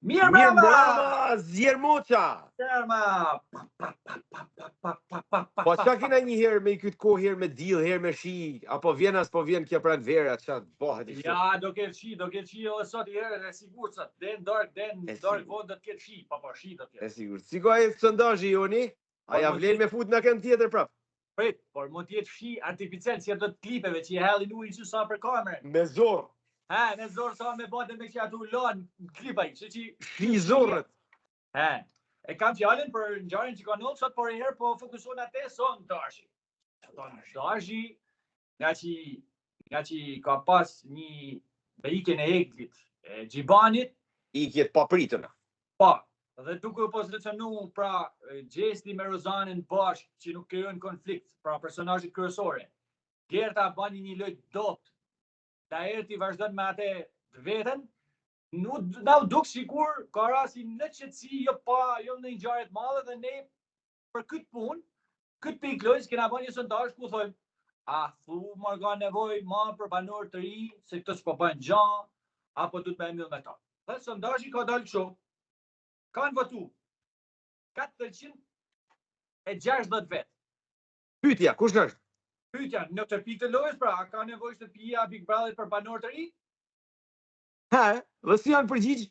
Mirë brava, Zjermoqa! Terma! Po qa kena një herë me i këtë kohë, herë me diell, herë me shi, apo vjen as po vjen kjo pranë vera, qa bëhet i Ja, do ketë shi edhe sot i herë, e sigur sot, den dark vonë do të ketë shi, po shi do të ketë. E sigur. Si ka e sondazhi joni? A ja vlen me fut në kënd tjetër prap? Prit, por mund të jetë shi artificial si ato klipeve që i hellin ujin që sa për kamerën. Me zor. Ha, me zor sa me bate me që atu lan klipaj, shi zorët. Ha, e kam fjallin për ngjarjen që ka ndodhur sot, por herë po fokuson atë sondazhi. Sondazhi, nga që ka pas një ikjen e eglit, e Gjibanit, ikjet pa prituna. Po, dhe duke u pozicionu pra Gjesti me Rozanën bashkë që nuk krijojnë konflikt, pra personazhet kryesore. Gerta bani një lojë dot. Daerti vazhdon me atë veten. Na u duk sikur ka rasti në qetësi, jo në ngjarje të madhe dhe ne për këtë punë, këtë pikë lojës kena bën një sondazh ku thonë ma ka nevojë ma për banor të ri, se këto s'po bën gjë, apo duhet me mbyll me ta. Dhe sondazhi ka dalë kështu. Kanë votu 460 vet. Pyetja, kush është? Pyetja, në këtë pikë të lojës, pra, a ka nevojë të pija Big Brother për banor të ri? Ha, dhe si janë përgjigj?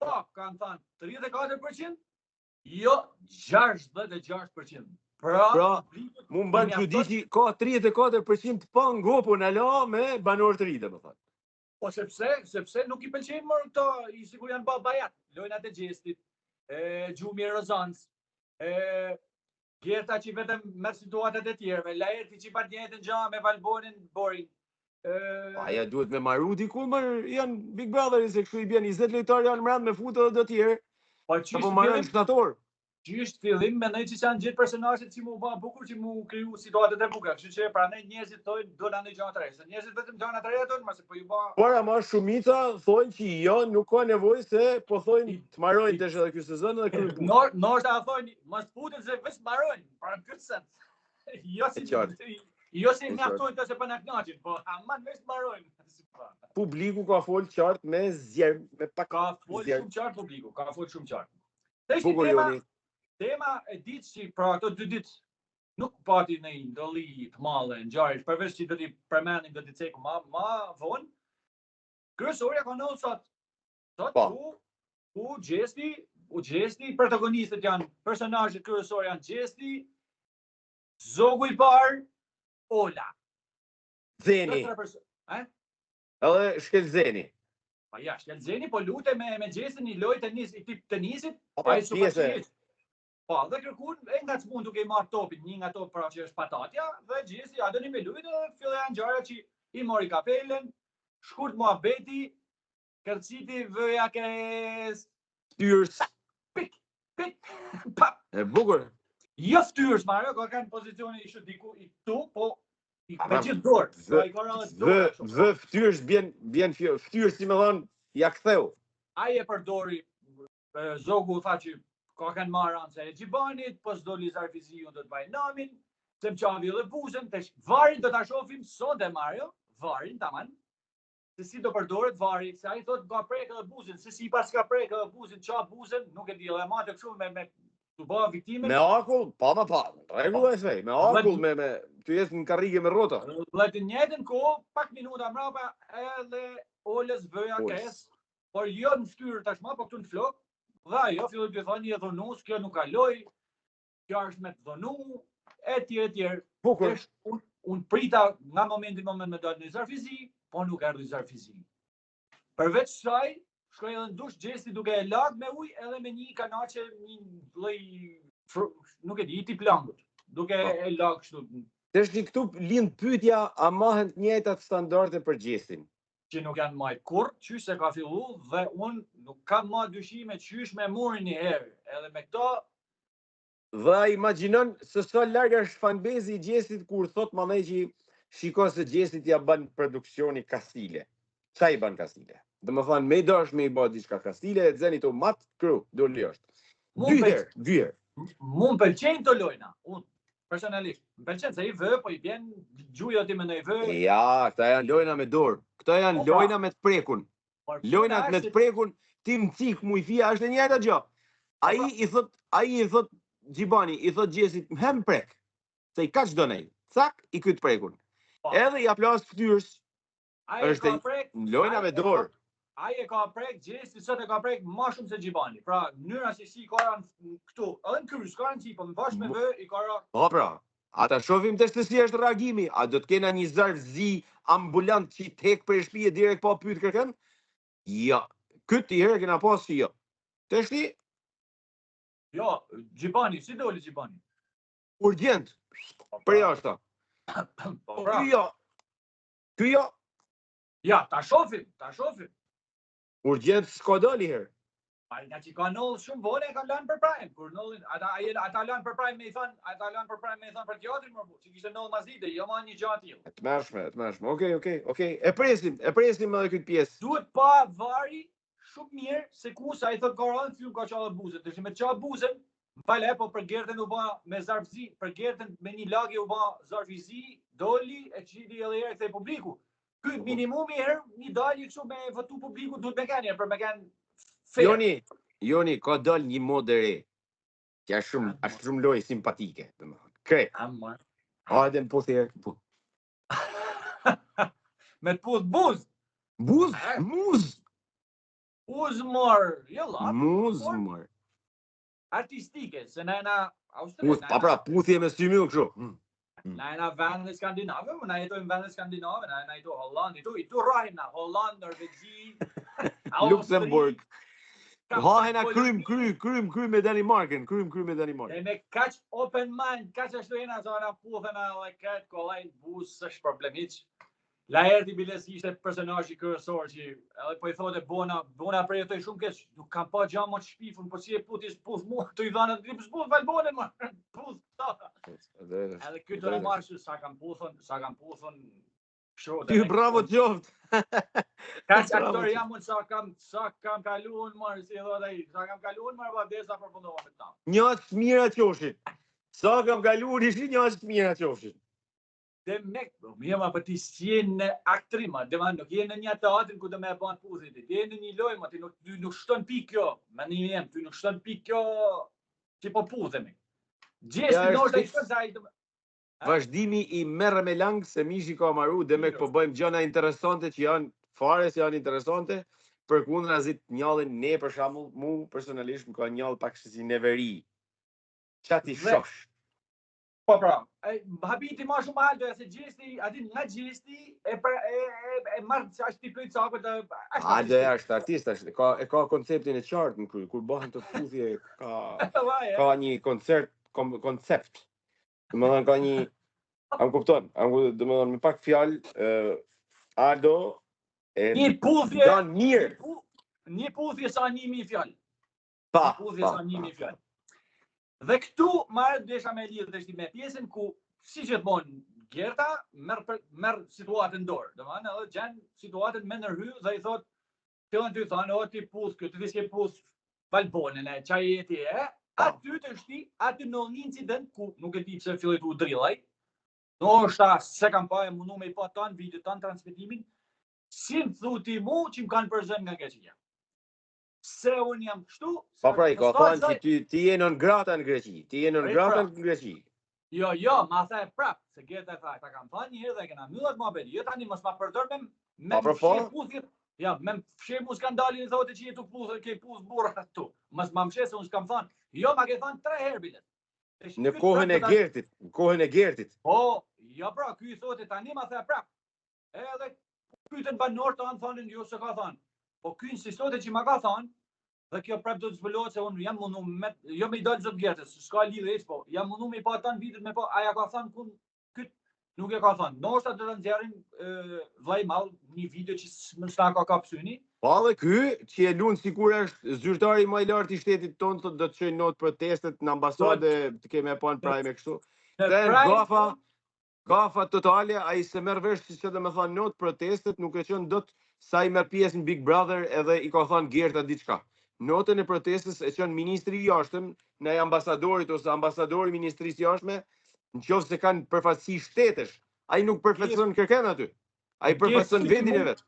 Po, kanë thënë 34%, jo 66%. Pra mu mban çuditi ka 34% pa ngopu në la me banor të ri, domethënë. Po sepse nuk i pëlqejnë më këto, i sigur janë bajat. Lojnat e Gjestit, Gjumi e Rozanës, Gerta që vetëm merr situatat e tjerëve, Laerti që pat njëjtën gjë me Valbonin, Borin. Ja duhet me marru diku, janë Big Brother, se kështu i bjen 20 lojtarë janë mbrand me futë edhe të tjerë. Apo marrën shtator. Qysh fillim mendoj që janë gjithë personazhet që mu bë bukur, që mu kriju situatat e bukura, kështu që prandaj njerëzit thonë do na ndaj gjëra të reja. Se njerëzit vetëm gjëra të reja thonë, mase po ju bë. Por ama shumica thonë që jo, nuk ka nevojë se po thonë të marrojnë tash edhe ky sezon edhe ky. Ndoshta thonë mos futen se vetë marrojnë, pra në këtë sens. Jo si mjaftojnë të se për në knaqin, po aman vetë marrojnë. Publiku ka folë qartë me zjerë, me pak. Ka folë shumë qartë publiku, ka folë shumë qartë. Tema e ditë që pra ato 2 ditë nuk pati në ndolli të madhe ngjarje, përveç që do t'i përmendim, do t'i ceku ma vonë. Kryesorja ka ndodhur sot. Ku Gjesti, protagonistët janë, personazhet kryesorë janë Gjesti, Zogu i parë, Ola. Zeni. Edhe Shkelzeni. Pa ja, Shkelzeni po lute me Gjestin i lojë tenis, i tip tenisit, ai pjesë. Po, dhe kërkun e nga çmund duke i marrë topin, një nga top pra që është patatja, dhe Gjesti a doni me lujt dhe filloi ngjarja që i mori kapelen, shkurt muhabeti, kërciti vëja kes ftyrës. Pik. Pa. E bukur. Jo ftyrës, Mario, ka kanë pozicionin i shut diku i këtu, po i me gjithë dorë. Vë ftyrës bjen ftyrës si më thon, ja ktheu. Ai e përdori Zogu tha që ka kanë marrë anse e Gjibanit, po s'do Lizar Fiziu do të bajë namin, se më qavi edhe buzën, varin do ta shohim sot e Mario, varin taman. Se si do përdoret vari, se ai thotë ka prek edhe buzën, se si pas ka prek edhe buzën, qa buzën, nuk e di, edhe matë kështu me të bëha viktimin. Me akull, pa, rregull e svej, me akull, me të jetë në karrige me rrota. Dhe të njëjtën kohë, pak minuta mrapa edhe Olës vëja kes, por jo në ftyrë tashma, po këtu në flok. Dhe ajo filloi të thonë një dhunus, kjo nuk ka lojë, kjo është me të dhunu, etj. Bukur. Unë prita nga momenti me dalë në Lizar Fizi, po nuk erdhi Lizar Fizi. Përveç saj, shkoi edhe në dush Gjesti duke e lag me ujë edhe me një kanaçe, një lloj nuk e di, tip langut, duke e lag kështu. Tash këtu lind pyetja, a mahen të njëjtat standarde për Gjestin? Që nuk janë majt kurrë, qysh se ka fillu, dhe unë nuk kam ma dyshime qysh me murin një herë, edhe me këto. Dhe imagjinon se sa larg është fanbezi i Gjestit kur thot mamej që shiko se Gjestit ja bën produksioni Kastile. Qa i bën Kastile? Dhe më thanë, me i dosh me i bë diçka Kastile, e dzeni të matë kru, do li është. Dy herë. Mu më pëlqenjë të lojna, unë. Personalisht, më pëlqen se i vë, po i bjen gjuja ti me në i vë. Ja, këta janë lojna me dorë. Këta janë lojna me të prekun. Lojnat me të prekun, ti më cik mu i fia, është e njëjta gjë. Ai i thot Gjibani, i thot Gjesit, hem prek. Se i ka çdo nej. Cak, i kyt prekun. Edhe ja plas fytyrës. Është lojna me dorë. Ai e ka prek, Gjesi sot e ka prek më shumë se Gjibani. Pra, mënyra se si ka këtu, edhe në kryes, ka në po më bash me vë, i ka ra. Po pra, ata shohim të se si është reagimi. A do të kena një zarfzi ambulant që i tek për shtëpi e direkt pa pyet kërkën? Ja, këtë herë kena pas si jo. Të shti? Jo, Gjibani, si doli Gjibani? Urgjent. Për jashtë. Po pra. Ky jo. Ja, ta shohim. Urgjent s'ka doli herë. Nga që ka nollë shumë vone, ka lanë për prajmë. Kur nollin, ata lanë për prajmë me i thonë, për teatrin më bu, që kishte nollë mazite, jo ma një gjatë tillë. Të mërshme. Okej. E presim edhe këtë pjesë. Duhet pa vari shumë mirë se ku sa i thot Koran, film ka qallë buzën. Të me qa buzën, më falë, po për Gertën u ba me zarfzi, për Gertën me një lagje u ba zarfizi, doli e qiti edhe herë të publiku. Ky minimumi herë, një dalje kështu me votu publiku, duhet me kanë për me kanë fair. Joni, ka dal një modë re, që është shumë lojë simpatike, domethënë. Kre. Hajde në puth herë. Me të puth buz. Muz. Uzmor, jo la. Muzmor. Artistike, se na Australisë. Pa pra, puthje me stymyll kështu. Na jena vende skandinave, na jetojmë vende skandinave, na jetoj Holland, i tu rajna, Holland, Norvegji, Luxemburg. Hajna krym me Danimarkën, krym me Danimarkën. E me kaq open mind, kaq ashtu jena zona puthena edhe këtë kollajn buz s'është problem hiç. Laerti biles ishte personazhi kryesor që edhe po i thotë bona përjetoj shumë keq, nuk kam pa gjama të shpifun, po si e puth mua, tu i dhanë drip s'puth valbonen më. Puth ta. Edhe ky do të marrë sa kam puthun. Ti bravo qoftë. Kaç aktor jam unë sa kam kaluar më, si thotë ai, sa kam kaluar më pa desa përfundova me ta. Njoh të mira qofshin. Sa kam kaluar ishin njoh të mira qofshin. Dhe me, më për ti s'jen në aktrim, nuk jenë në një teatrin ku do me e banë puthit, ti jenë në një lojë, ty nuk shton pikë kjo, me një jem, ty nuk shton pikë kjo që po puthemi. Gjesti nështë e shton zaj të... Vazhdimi i merre me langë se mishi ka maru, dhe me po bëjmë gjëna interesante që janë fare që janë interesante, për kundra zit njallin ne për shembull, mu personalisht më ka njall pak si neveri. Qa ti shosh? Po pra, habiti ma shumë aldo, se gjesti, atin nga gjesti, e marrë që ashtë t'i pëjtë sakët, Aldo e është artist, e ka konceptin e qartë në kry, kur bëhen të puthje, ka një koncept. Dhe më dhënë ka një, am kupton, dhe më dhënë me pak fjallë, Aldo e danë mirë. Një puthje sa 1000 fjallë. Pa. Dhe këtu marrë desha me lidhë me pjesën ku, si gjithmonë, Gerta merr situatën dorë. Domethënë edhe gjen situatën me ndërhy dhe i thotë, fillon ty thonë, o ti puth këtu, ti s'ke puth valbonen e çaj jeti e. Aty të shti, aty në një incident ku nuk e di pse filloi të u drillaj. Ndoshta se kam pa e mundu me i pa tanë video, tanë transmitimin, si më thuti mu që më kanë përzën nga keqia. Se unë jam kështu... Pa pra, i ka thonë që ti je nën grata në Greqi. Jo, ma the prap, se Gerta tha, ta kam thënë një herë dhe kena mbyllat mohabet. Jo tani mos ma përdor me fsheh puthjet. Ja, me fsheh mu skandalin e thotë që je tu puthë, ke puth burra këtu. Mos ma mshes se unë s'kam thënë. Jo, ma ke thënë 3 herë bilet. Në kohën e Gertit. Po, jo pra, ky thotë tani ma the prap. Edhe pyetën banor të thonin jo se ka thënë. Po ky insistote që ma ka thënë, dhe kjo prap do të zbulohet se unë jam mundu jo me i dalë zot Gertës, s'ka lidhje hiç, po jam mundu me i pa tanë vitet me po, aja ka thënë kun kyt nuk e ka thënë. Ndoshta do të nxjerrin vllai mall një video që s'na ka kap syni. Po dhe ky që e lund sikur është zyrtari më i lartë i shtetit tonë, do të çojë not protestet në ambasade, të kemi pa në prajme kështu. Gafa totale, ai se merr vesh si do të thonë not protestet, nuk e çon dot sa i merr pjesë në Big Brother edhe i ka thënë Gerta diçka. Notën e protestës e çon ministri i jashtëm ndaj ambasadorit ose ambasadori i ministrisë jashtme, nëse kanë përfaqësi shtetësh. Ai nuk përfaqëson kërkën aty. Ai përfaqëson vendin e vet.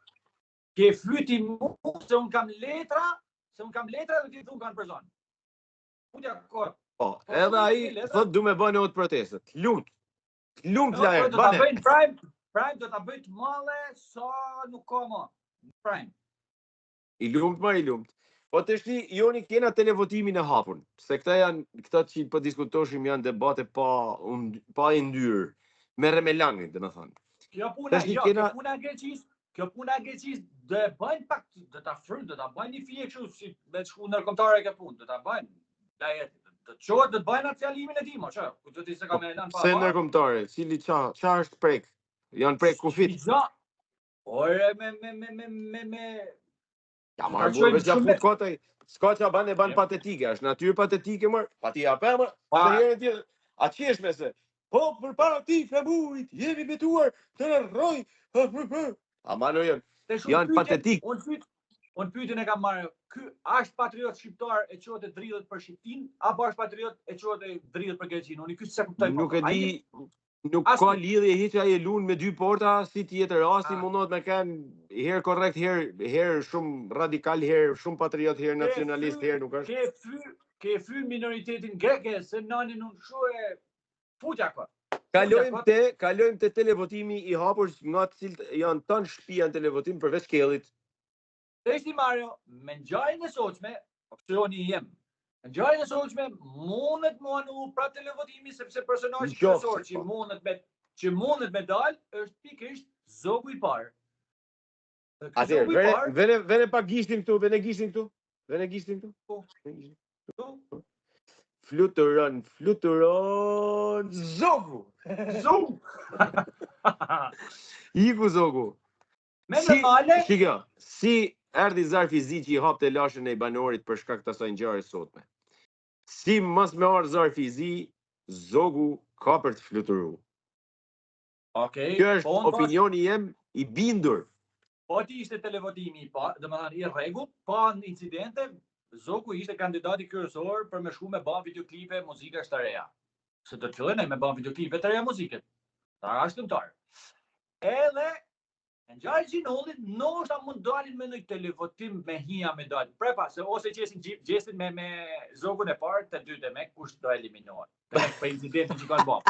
Ke flyti mu se un kam letra se unë kam letra dhe ti thunë kanë person. Futja kohë. Po, edhe ai thot du me bënë atë protestet. Lumt lajë, Do ta bane. bëjnë Prime do ta bëj të malle sa nuk ka më. Prime. I lumt. Po të shti, joni kena televotimin e hapun, se këta që po diskutoshim janë debate pa i ndyrë, me remelangin, dhe me thonë. Kjo puna e Greqis, dhe bëjnë pak, dhe ta bëjnë një fije kështu, si me të shku nërkomtare e ke punë, dhe ta bëjnë, dhe qohet dhe të bëjnë atë fjalimin e ti, ma që, ku të ti se ka me lanë pa. Se nërkomtare, cili qa është prek? Janë prek kufit? Ore, me... Ja, marrë burë, veç ja fut kotaj, s'ka që ban patetike, është natyrë patetike, mërë, pa ti ape, mërë, se herën tjetër, a qeshme se, po, për para ti, flemurit, jemi betuar, të nërroj, a manu janë patetik. Unë pytin e kam marrë, ky është patriot shqiptar e qohet e dridhet për Shqiptin, apo është patriot e qohet e dridhet për Greqin? Unë i ky se kuptoj. Nuk e di, nuk ka lidhje hiç ai e lun me dy porta, si tjetër rasti mundot me kanë herë korrekt, herë shumë radikal, herë shumë patriot, herë nacionalist, herë nuk është. Ke fry minoritetin greke, se nanin unë shue futja ka. Kalojmë te televotimi i hapur nga të cilët janë tanë shtëpia në televotim përveç Kellit. Ishti Mario, me ngjarjen e sotshme, opsioni jem. Në ngjarjen e sotshme mundet më anu pra televotimi sepse personazhi kryesor që mundet me dal është pikërisht zogu i parë. Atëherë, vene pa gishtin këtu, vene gishtin këtu. Fluturon, zogu. Iku zogu. Me normale. Shikjo, si erdhi zarfi zi që i hapte lashën e i banorit për shkak të asaj ngjarje sotme. Si mos me arë zarfi zi, zogu ka për të fluturu. Okej. Kjo është opinioni jem i bindur. Po ti ishte televotimi, dhe më thënë i rregull, pa incidente, zogu ishte kandidati kryesor për me shku me ba videoklipe muzika të reja. Se do të fillojnë me ba videoklipe të reja muzikët. Ta është këngëtar. Edhe në ngjarje gjinollit, ndoshta mund dalin me një televotim me hija me dalin. Prepa, se ose gjestin me zogun e parë, të dytë me kush do eliminohet. Për incidentin që kanë bërë.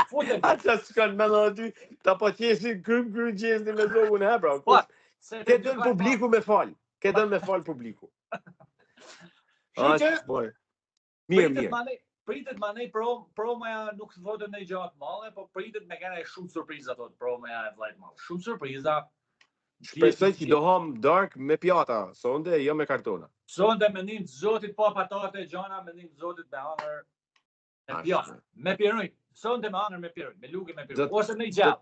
Ata s'kan me aty, ta po qesin krym gjestin me zogun e pra. Ke dënë publiku me fal. Publiku. Mirë. Pritet ma nej promoja nuk të thotë në i gjatë male, po pritet me kene shumë surpriza, thotë promoja e vlajt male. Shumë surpriza. Shpresoj që do ham dark me pjata, sonde, jo me kartona. Sonde me njën zotit pa patate, gjana me njën zotit me hangër me pjata. Me pirujnë. Sonde me hangër me pirujnë, me luke me pirujnë. Ose në i gjallë.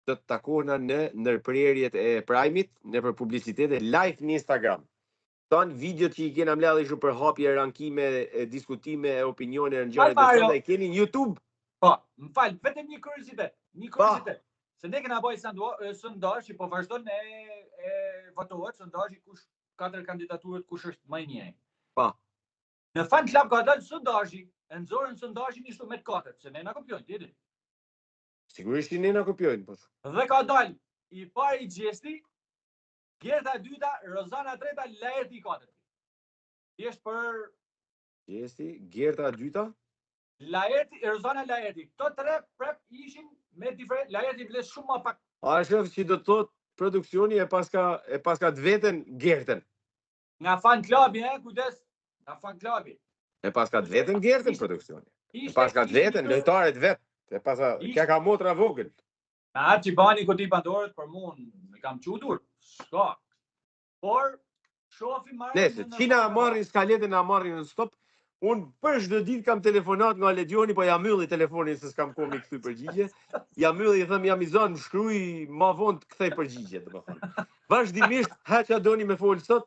Do të takohna në ndërprerjet e Prime-it, në për publicitete, live në Instagram. Tanë videot që i kena mledhe shu për hapje, rankime, diskutime, opinione, në gjare, dhe sonde e keni në YouTube. Po, më falë, vetëm një kuriozitet. Se ne kena bëj sondazh që po vazhdon e votohet sondazhi kush 4 kandidaturët kush është më i miri. Po. Në fan club ka dalë sondazhi, e nxorën sondazhin ishte me 4, se ne na kopjojnë, ti di. Sigurisht ne na kopjojnë, po. Dhe ka dalë i pari i Gjesti, Gerta e dyta, Rozana e treta, Laerti i katërt. Thjesht për Gjesti, Gerta e dyta, Rozana Laerti. Këto tre prep ishin me diferent, Laerti vles shumë më pak. A shef që do të thot produksioni e paska të veten Gertën. Nga fan klubi, kujdes, nga fan klubi. E paska të veten Gertën produksioni. E paska të veten lojtarët vet. E pasa kja ka motra vogël. Na atë që bani këti pandorët për mund, me kam qutur, s'ka. Por, shofi marrin... Nese, qina marrin skaletën, a marrin në stop, unë për çdo ditë kam telefonat nga Ledioni, po ja mylli telefonin se s'kam kohë me këthy përgjigje. Ja mylli, i thëm, jam i zonë, më shkruj, ma vonë të kthej përgjigje, të më thonë. Vazhdimisht, heqa doni me folë sot,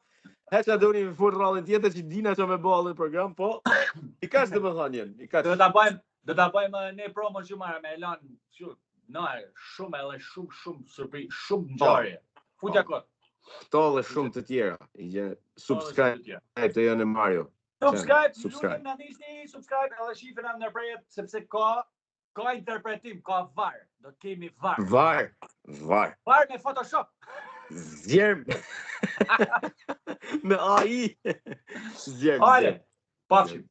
heqa doni me folë rrallën tjetër, që dina që me bëllë program, po, i kaç të më thonë jenë, Do ta bëjmë ne promo që marrë me Elan, shumë edhe shumë surprizë, shumë ngjarje. Futja kot. Këto dhe shumë të tjera. Subscribe të janë e Mario. Subscribe, na nisni, subscribe edhe shifën në ndërprerjet sepse ka interpretim, ka var. Do të kemi var. Var Var me Photoshop. Zjerb. Me AI. Zjerb. Hajde, pafshim.